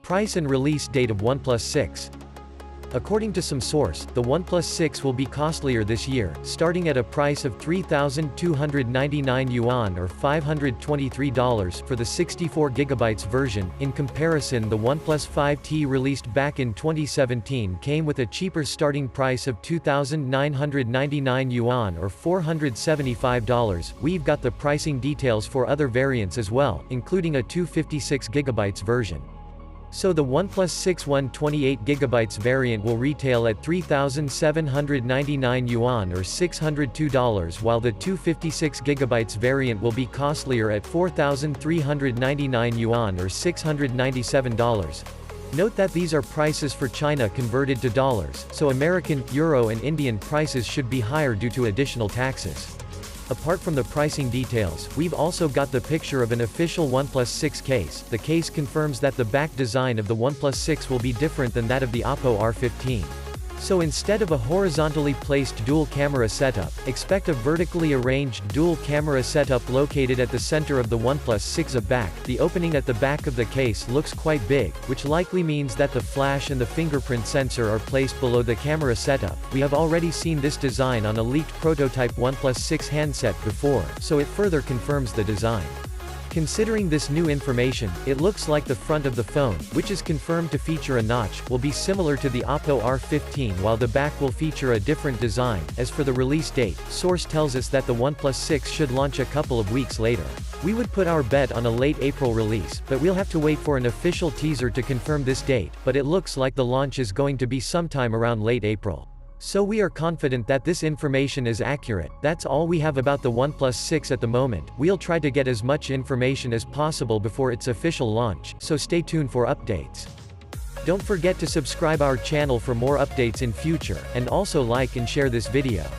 Price and release date of OnePlus 6. According to some source, the OnePlus 6 will be costlier this year, starting at a price of 3,299 yuan or $523 for the 64GB version. In comparison, the OnePlus 5T released back in 2017 came with a cheaper starting price of 2,999 yuan or $475. We've got the pricing details for other variants as well, including a 256GB version. So the OnePlus 6 128GB variant will retail at 3,799 yuan or $602, while the 256GB variant will be costlier at 4,399 yuan or $697. Note that these are prices for China converted to dollars, so American, Euro and Indian prices should be higher due to additional taxes. Apart from the pricing details, we've also got the picture of an official OnePlus 6 case. The case confirms that the back design of the OnePlus 6 will be different than that of the Oppo R15. So instead of a horizontally placed dual camera setup, expect a vertically arranged dual camera setup located at the center of the OnePlus 6 back. The opening at the back of the case looks quite big, which likely means that the flash and the fingerprint sensor are placed below the camera setup. We have already seen this design on a leaked prototype OnePlus 6 handset before, so it further confirms the design. Considering this new information, it looks like the front of the phone, which is confirmed to feature a notch, will be similar to the Oppo R15 while the back will feature a different design. As for the release date, source tells us that the OnePlus 6 should launch a couple of weeks later. We would put our bet on a late April release, but we'll have to wait for an official teaser to confirm this date, but it looks like the launch is going to be sometime around late April. So we are confident that this information is accurate. That's all we have about the OnePlus 6 at the moment. We'll try to get as much information as possible before its official launch, so stay tuned for updates. Don't forget to subscribe our channel for more updates in future, and also like and share this video.